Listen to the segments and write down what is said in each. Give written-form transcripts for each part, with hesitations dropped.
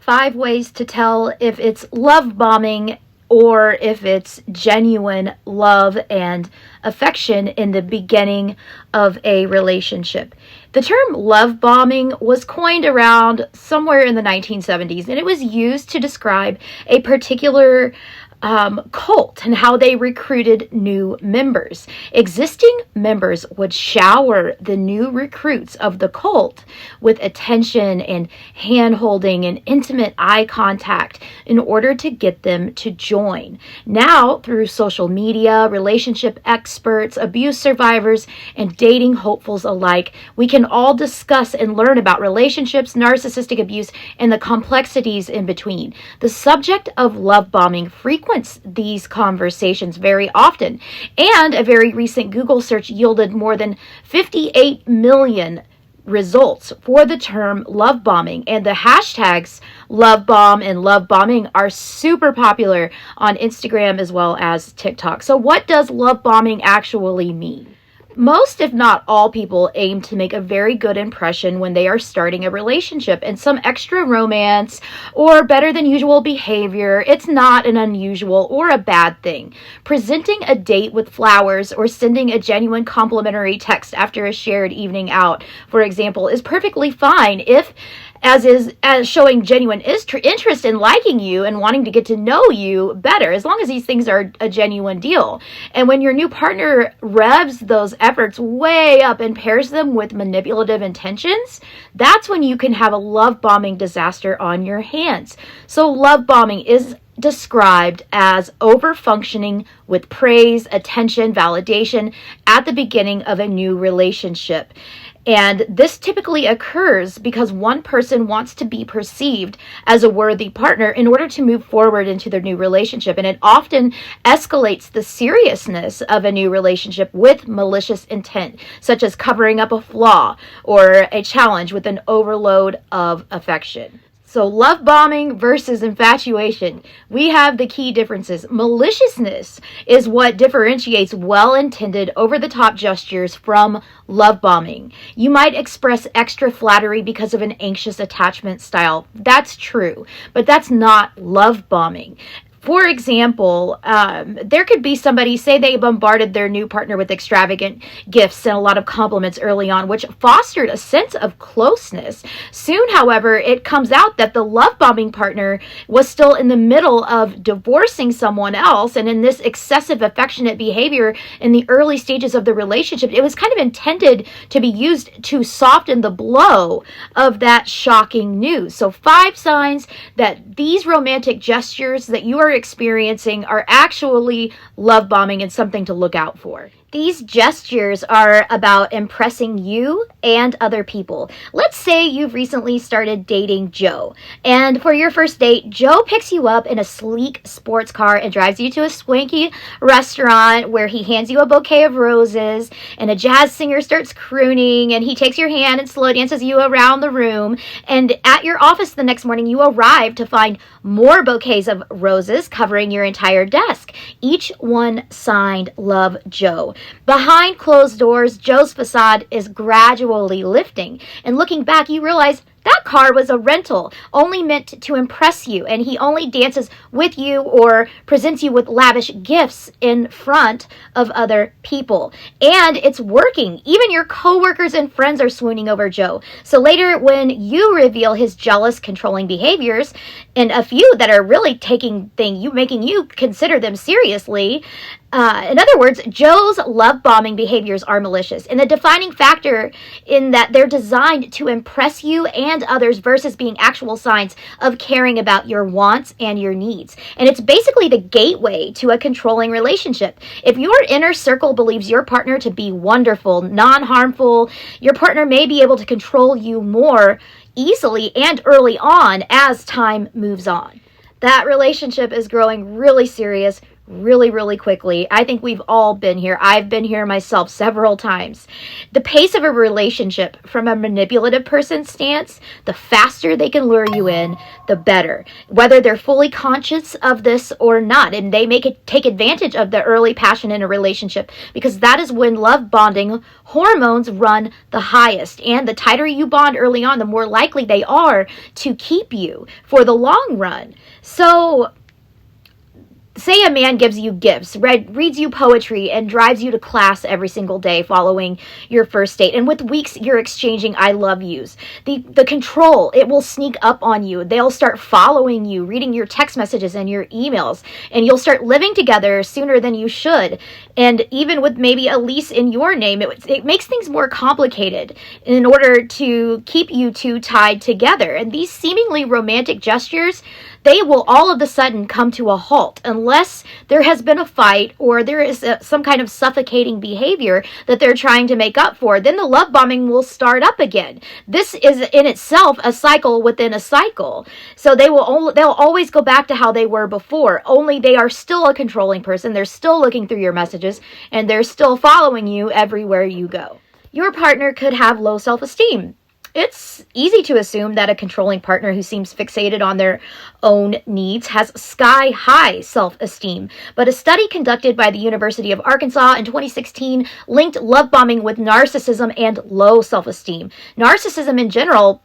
5 ways to tell if it's love bombing or if it's genuine love and affection in the beginning of a relationship. The term love bombing was coined around somewhere in the 1970s, and it was used to describe a particular cult and how they recruited new members. Existing members would shower the new recruits of the cult with attention and hand-holding and intimate eye contact in order to get them to join. Now, through social media, relationship experts, abuse survivors, and dating hopefuls alike, we can all discuss and learn about relationships, narcissistic abuse, and the complexities in between. The subject of love bombing frequently these conversations very often, and a very recent Google search yielded more than 58 million results for the term love bombing, and the hashtags love bomb and love bombing are super popular on Instagram as well as TikTok. So what does love bombing actually mean? Most, if not all, people aim to make a very good impression when they are starting a relationship, and some extra romance or better than usual behavior. It's not an unusual or a bad thing. Presenting a date with flowers or sending a genuine complimentary text after a shared evening out, for example, is perfectly fine if as showing genuine interest in liking you and wanting to get to know you better, as long as these things are a genuine deal. And when your new partner revs those efforts way up and pairs them with manipulative intentions, that's when you can have a love bombing disaster on your hands. So love bombing is described as over-functioning with praise, attention, validation at the beginning of a new relationship. And this typically occurs because one person wants to be perceived as a worthy partner in order to move forward into their new relationship. And it often escalates the seriousness of a new relationship with malicious intent, such as covering up a flaw or a challenge with an overload of affection. So love bombing versus infatuation. We have the key differences. Maliciousness is what differentiates well-intended, over-the-top gestures from love bombing. You might express extra flattery because of an anxious attachment style. That's true, but that's not love bombing. For example, there could be somebody, say they bombarded their new partner with extravagant gifts and a lot of compliments early on, which fostered a sense of closeness. Soon, however, it comes out that the love bombing partner was still in the middle of divorcing someone else, and in this excessive affectionate behavior in the early stages of the relationship, it was kind of intended to be used to soften the blow of that shocking news. So 5 signs that these romantic gestures that you are experiencing are actually love bombing and something to look out for. These gestures are about impressing you and other people. Let's say you've recently started dating Joe, and for your first date, Joe picks you up in a sleek sports car and drives you to a swanky restaurant where he hands you a bouquet of roses, and a jazz singer starts crooning, and he takes your hand and slow dances you around the room. And at your office the next morning, you arrive to find more bouquets of roses covering your entire desk, each one signed Love Joe. Behind closed doors, Joe's facade is gradually lifting, and looking back, you realize that car was a rental, only meant to impress you, and he only dances with you or presents you with lavish gifts in front of other people. And it's working. Even your coworkers and friends are swooning over Joe. So later, when you reveal his jealous, controlling behaviors, and a few that are really making you consider them seriously, in other words, Joe's love bombing behaviors are malicious, and the defining factor in that they're designed to impress you and others versus being actual signs of caring about your wants and your needs. And it's basically the gateway to a controlling relationship. If your inner circle believes your partner to be wonderful, non-harmful, your partner may be able to control you more easily and early on as time moves on. That relationship is growing really serious, really, really quickly. I think we've all been here. I've been here myself several times. The pace of a relationship from a manipulative person's stance, the faster they can lure you in, the better. Whether they're fully conscious of this or not, and they take advantage of the early passion in a relationship, because that is when love bonding hormones run the highest. And the tighter you bond early on, the more likely they are to keep you for the long run. So, say a man gives you gifts, reads you poetry, and drives you to class every single day following your first date. And with weeks, you're exchanging I love yous. The control, it will sneak up on you. They'll start following you, reading your text messages and your emails. And you'll start living together sooner than you should. And even with maybe a lease in your name, it makes things more complicated in order to keep you two tied together. And these seemingly romantic gestures, they will all of a sudden come to a halt unless there has been a fight or there is some kind of suffocating behavior that they're trying to make up for. Then the love bombing will start up again. This is in itself a cycle within a cycle. So they'll always go back to how they were before, only they are still a controlling person. They're still looking through your messages and they're still following you everywhere you go. Your partner could have low self-esteem. It's easy to assume that a controlling partner who seems fixated on their own needs has sky-high self-esteem. But a study conducted by the University of Arkansas in 2016 linked love bombing with narcissism and low self-esteem. Narcissism in general,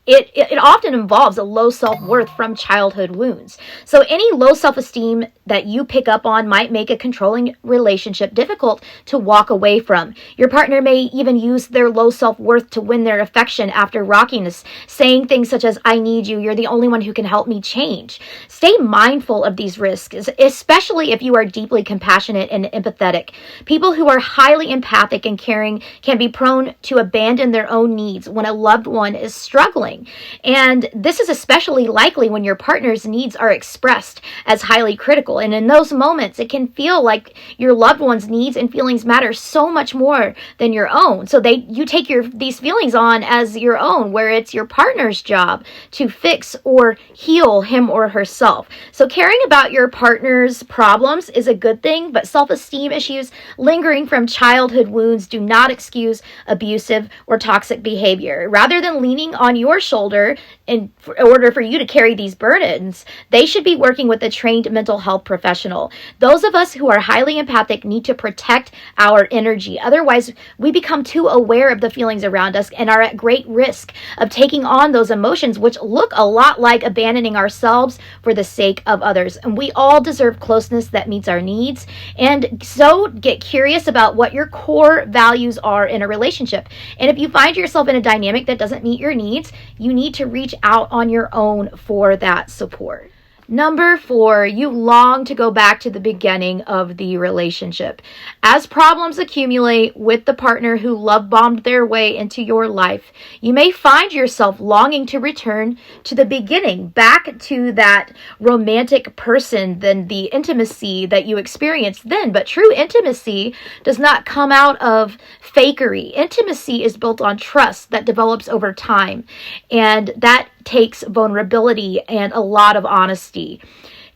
it often involves a low self-worth from childhood wounds. So any low self-esteem that you pick up on might make a controlling relationship difficult to walk away from. Your partner may even use their low self-worth to win their affection after rockiness, saying things such as, I need you, you're the only one who can help me change. Stay mindful of these risks, especially if you are deeply compassionate and empathetic. People who are highly empathic and caring can be prone to abandon their own needs when a loved one is struggling. And this is especially likely when your partner's needs are expressed as highly critical. And in those moments, it can feel like your loved one's needs and feelings matter so much more than your own. So you take these feelings on as your own, where it's your partner's job to fix or heal him or herself. So caring about your partner's problems is a good thing, but self-esteem issues lingering from childhood wounds do not excuse abusive or toxic behavior. Rather than leaning on your shoulder in order for you to carry these burdens, they should be working with a trained mental health professional. Those of us who are highly empathic need to protect our energy. Otherwise, we become too aware of the feelings around us and are at great risk of taking on those emotions, which look a lot like abandoning ourselves for the sake of others. And we all deserve closeness that meets our needs. And so get curious about what your core values are in a relationship. And if you find yourself in a dynamic that doesn't meet your needs, you need to reach out on your own for that support. Number 4, you long to go back to the beginning of the relationship. As problems accumulate with the partner who love bombed their way into your life, you may find yourself longing to return to the beginning, back to that romantic person, then the intimacy that you experienced then. But true intimacy does not come out of fakery. Intimacy is built on trust that develops over time, and that takes vulnerability and a lot of honesty.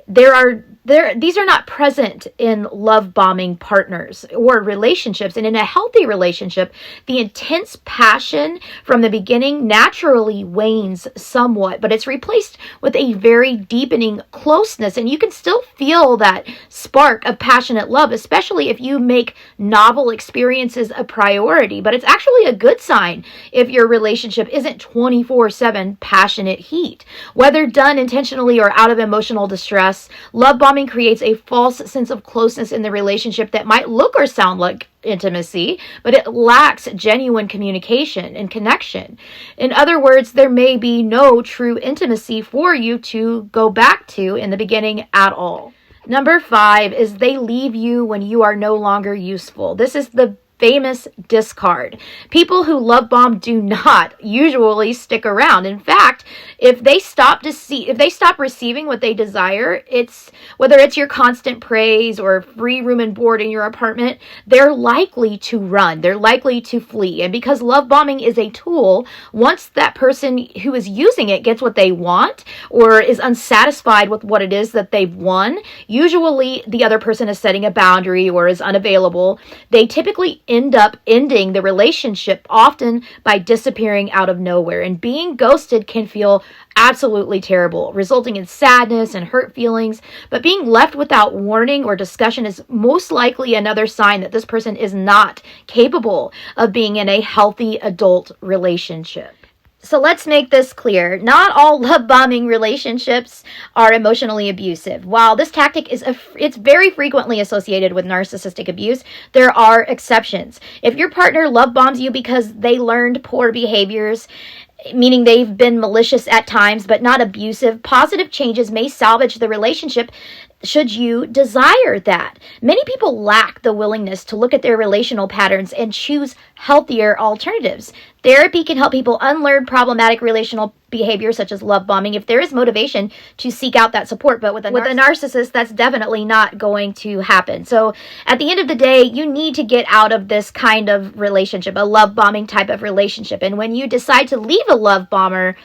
These are not present in love bombing partners or relationships. And in a healthy relationship, the intense passion from the beginning naturally wanes somewhat, but it's replaced with a very deepening closeness. And you can still feel that spark of passionate love, especially if you make novel experiences a priority. But it's actually a good sign if your relationship isn't 24/7 passionate heat. Whether done intentionally or out of emotional distress, love bombing creates a false sense of closeness in the relationship that might look or sound like intimacy, but it lacks genuine communication and connection. In other words, there may be no true intimacy for you to go back to in the beginning at all. Number 5 is they leave you when you are no longer useful. This is the famous discard. People who love bomb do not usually stick around. In fact, if they stop receiving what they desire, it's whether it's your constant praise or free room and board in your apartment, they're likely to run. They're likely to flee. And because love bombing is a tool, once that person who is using it gets what they want or is unsatisfied with what it is that they've won, usually the other person is setting a boundary or is unavailable. They typically end up ending the relationship, often by disappearing out of nowhere. And being ghosted can feel absolutely terrible, resulting in sadness and hurt feelings. But being left without warning or discussion is most likely another sign that this person is not capable of being in a healthy adult relationship. So let's make this clear. Not all love bombing relationships are emotionally abusive. While this tactic it's very frequently associated with narcissistic abuse, there are exceptions. If your partner love bombs you because they learned poor behaviors, meaning they've been malicious at times but not abusive, positive changes may salvage the relationship should you desire that. Many people lack the willingness to look at their relational patterns and choose healthier alternatives. Therapy can help people unlearn problematic relational behavior such as love bombing if there is motivation to seek out that support. But with a narcissist, that's definitely not going to happen. So at the end of the day, you need to get out of this kind of relationship, a love bombing type of relationship. And when you decide to leave a love bomber,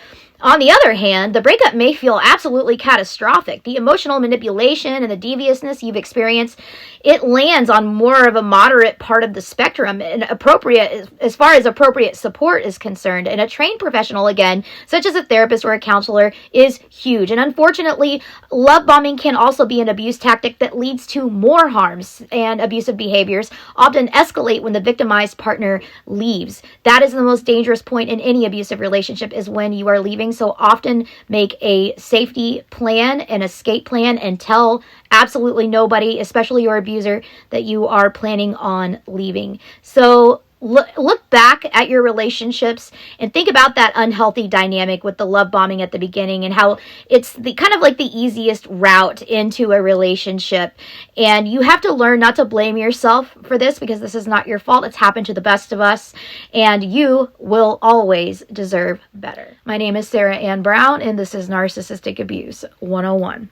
on the other hand, the breakup may feel absolutely catastrophic. The emotional manipulation and the deviousness you've experienced, it lands on more of a moderate part of the spectrum and appropriate, as far as appropriate support is concerned. And a trained professional, again, such as a therapist or a counselor, is huge. And unfortunately, love bombing can also be an abuse tactic that leads to more harms, and abusive behaviors often escalate when the victimized partner leaves. That is the most dangerous point in any abusive relationship, is when you are leaving. So often make a safety plan, an escape plan, and tell absolutely nobody, especially your abuser, that you are planning on leaving. So look back at your relationships and think about that unhealthy dynamic with the love bombing at the beginning and how it's the kind of like the easiest route into a relationship. And you have to learn not to blame yourself for this, because this is not your fault. It's happened to the best of us, and you will always deserve better. My name is Sara Ann Brown, and this is Narcissistic Abuse 101.